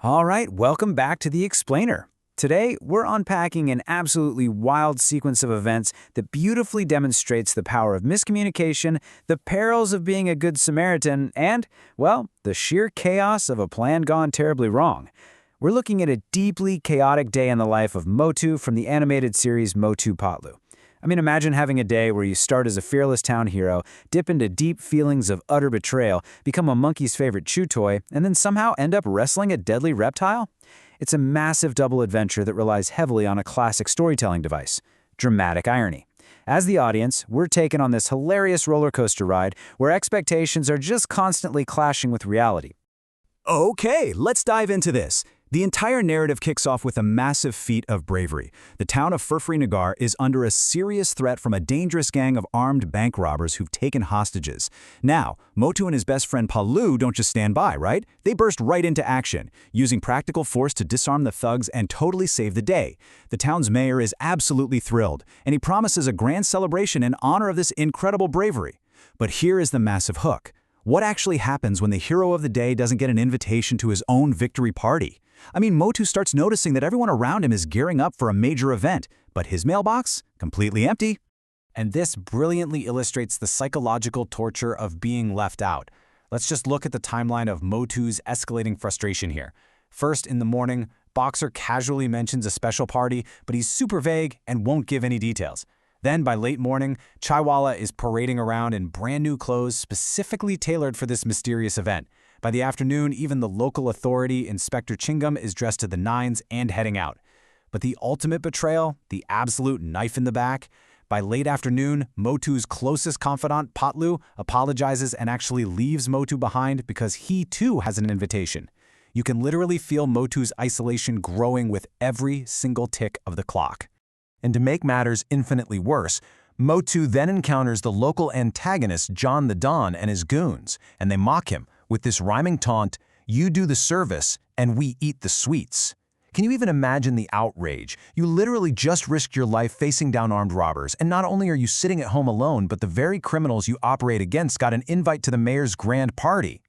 All right, welcome back to The Explainer. Today, we're unpacking an absolutely wild sequence of events that beautifully demonstrates the power of miscommunication, the perils of being a good Samaritan, and, well, the sheer chaos of a plan gone terribly wrong. We're looking at a deeply chaotic day in the life of Motu from the animated series Motu. Imagine having a day where you start as a fearless town hero, dip into deep feelings of utter betrayal, become a monkey's favorite chew toy, and then somehow end up wrestling a deadly reptile? It's a massive double adventure that relies heavily on a classic storytelling device: dramatic irony. As the audience, we're taken on this hilarious roller coaster ride where expectations are just constantly clashing with reality. Okay, let's dive into this. The entire narrative kicks off with a massive feat of bravery. The town of Nagar is under a serious threat from a dangerous gang of armed bank robbers who've taken hostages. Now, Motu and his best friend Palu don't just stand by, right? They burst right into action, using practical force to disarm the thugs and totally save the day. The town's mayor is absolutely thrilled, and he promises a grand celebration in honor of this incredible bravery. But here is the massive hook. What actually happens when the hero of the day doesn't get an invitation to his own victory party? Motu starts noticing that everyone around him is gearing up for a major event, but his mailbox, completely empty. And this brilliantly illustrates the psychological torture of being left out. Let's just look at the timeline of Motu's escalating frustration here. First, in the morning, Boxer casually mentions a special party, but he's super vague and won't give any details. Then, by late morning, Chaiwala is parading around in brand new clothes specifically tailored for this mysterious event. By the afternoon, even the local authority, Inspector Chingam, is dressed to the nines and heading out. But the ultimate betrayal, the absolute knife in the back? By late afternoon, Motu's closest confidant, Patlu, apologizes and actually leaves Motu behind because he too has an invitation. You can literally feel Motu's isolation growing with every single tick of the clock. And to make matters infinitely worse, Motu then encounters the local antagonist John the Don and his goons, and they mock him with this rhyming taunt, "You do the service, and we eat the sweets." Can you even imagine the outrage? You literally just risked your life facing down armed robbers, and not only are you sitting at home alone, but the very criminals you operate against got an invite to the mayor's grand party.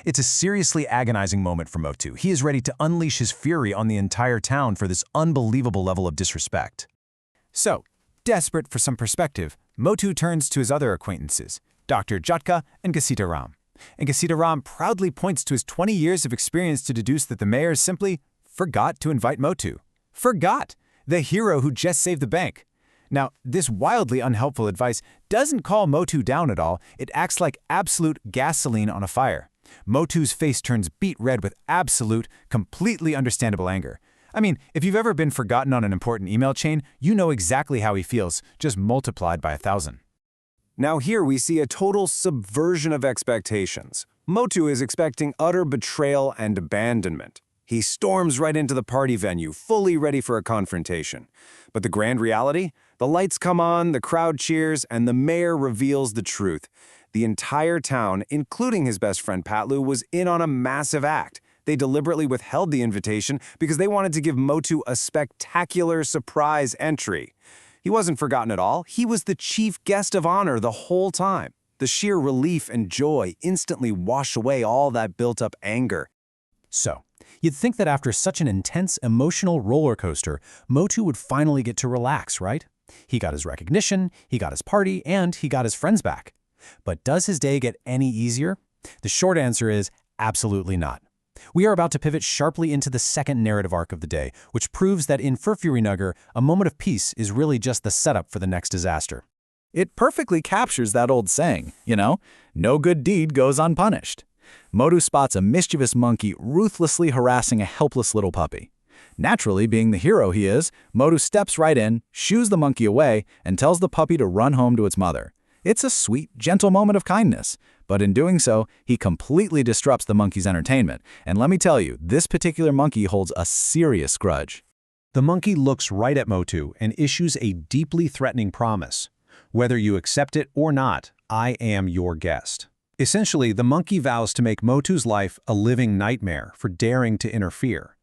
It's a seriously agonizing moment for Motu. He is ready to unleash his fury on the entire town for this unbelievable level of disrespect. So, desperate for some perspective, Motu turns to his other acquaintances, Dr. Jatka and Gasitaram. And Gasitaram proudly points to his 20 years of experience to deduce that the mayor simply forgot to invite Motu. Forgot! The hero who just saved the bank. Now, this wildly unhelpful advice doesn't calm Motu down at all. It acts like absolute gasoline on a fire. Motu's face turns beet red with absolute, completely understandable anger. If you've ever been forgotten on an important email chain, you know exactly how he feels, just multiplied by 1,000. Now here we see a total subversion of expectations. Motu is expecting utter betrayal and abandonment. He storms right into the party venue, fully ready for a confrontation. But the grand reality? The lights come on, the crowd cheers, and the mayor reveals the truth. The entire town, including his best friend Patlu, was in on a massive act. They deliberately withheld the invitation because they wanted to give Motu a spectacular surprise entry. He wasn't forgotten at all. He was the chief guest of honor the whole time. The sheer relief and joy instantly wash away all that built-up anger. So, you'd think that after such an intense emotional roller coaster, Motu would finally get to relax, right? He got his recognition, he got his party, and he got his friends back. But does his day get any easier? The short answer is absolutely not. We are about to pivot sharply into the second narrative arc of the day, which proves that in Nagar, a moment of peace is really just the setup for the next disaster. It perfectly captures that old saying, no good deed goes unpunished. Motu spots a mischievous monkey ruthlessly harassing a helpless little puppy. Naturally, being the hero he is, Motu steps right in, shoos the monkey away, and tells the puppy to run home to its mother. It's a sweet, gentle moment of kindness, but in doing so, he completely disrupts the monkey's entertainment. And let me tell you, this particular monkey holds a serious grudge. The monkey looks right at Motu and issues a deeply threatening promise. Whether you accept it or not, I am your guest. Essentially, the monkey vows to make Motu's life a living nightmare for daring to interfere.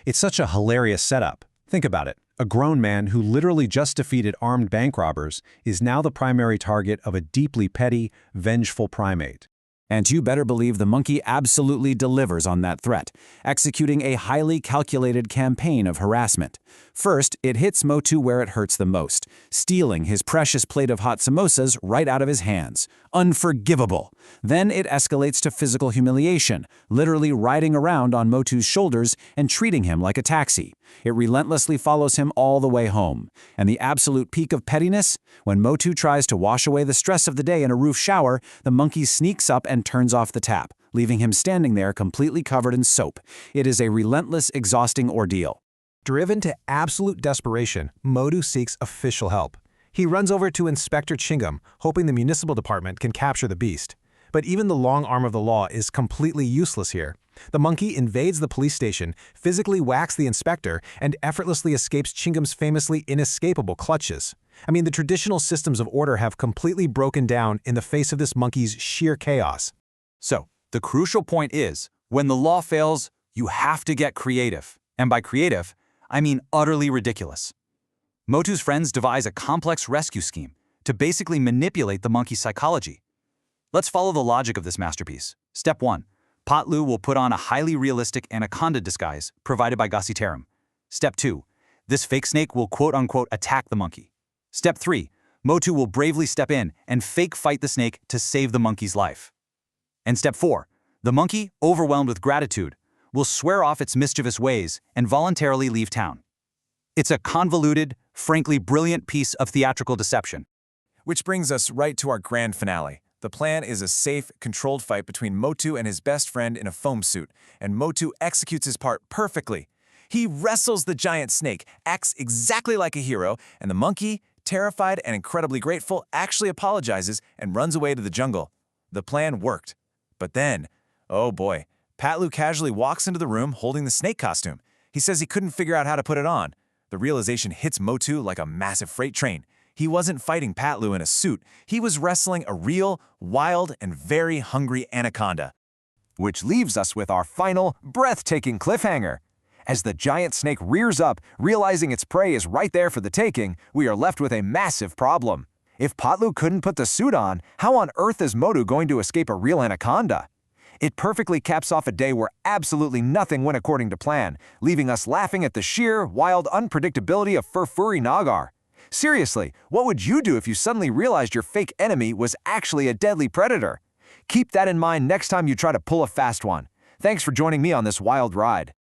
It's such a hilarious setup. Think about it. A grown man who literally just defeated armed bank robbers is now the primary target of a deeply petty, vengeful primate. And you better believe the monkey absolutely delivers on that threat, executing a highly calculated campaign of harassment. First, it hits Motu where it hurts the most, stealing his precious plate of hot samosas right out of his hands. Unforgivable. Then it escalates to physical humiliation, literally riding around on Motu's shoulders and treating him like a taxi. It relentlessly follows him all the way home. And the absolute peak of pettiness? When Motu tries to wash away the stress of the day in a roof shower, the monkey sneaks up and turns off the tap, leaving him standing there completely covered in soap. It is a relentless, exhausting ordeal. Driven to absolute desperation, Motu seeks official help. He runs over to Inspector Chingam, hoping the municipal department can capture the beast. But even the long arm of the law is completely useless here. The monkey invades the police station, physically whacks the inspector, and effortlessly escapes Chingam's famously inescapable clutches. I mean, the traditional systems of order have completely broken down in the face of this monkey's sheer chaos. So, the crucial point is, when the law fails, you have to get creative. And by creative, I mean utterly ridiculous. Motu's friends devise a complex rescue scheme to basically manipulate the monkey's psychology. Let's follow the logic of this masterpiece. Step 1. Patlu will put on a highly realistic anaconda disguise provided by Gossiterum. Step 2. This fake snake will quote-unquote attack the monkey. Step 3. Motu will bravely step in and fake fight the snake to save the monkey's life. And Step 4. The monkey, overwhelmed with gratitude, will swear off its mischievous ways and voluntarily leave town. It's a convoluted, frankly brilliant piece of theatrical deception. Which brings us right to our grand finale. The plan is a safe, controlled fight between Motu and his best friend in a foam suit, and Motu executes his part perfectly. He wrestles the giant snake, acts exactly like a hero, and the monkey, terrified and incredibly grateful, actually apologizes and runs away to the jungle. The plan worked. But then, oh boy, Patlu casually walks into the room holding the snake costume. He says he couldn't figure out how to put it on. The realization hits Motu like a massive freight train. He wasn't fighting Patlu in a suit. He was wrestling a real, wild, and very hungry anaconda. Which leaves us with our final, breathtaking cliffhanger. As the giant snake rears up, realizing its prey is right there for the taking, we are left with a massive problem. If Patlu couldn't put the suit on, how on earth is Motu going to escape a real anaconda? It perfectly caps off a day where absolutely nothing went according to plan, leaving us laughing at the sheer, wild unpredictability of Furfuri Nagar. Seriously, what would you do if you suddenly realized your fake enemy was actually a deadly predator? Keep that in mind next time you try to pull a fast one. Thanks for joining me on this wild ride.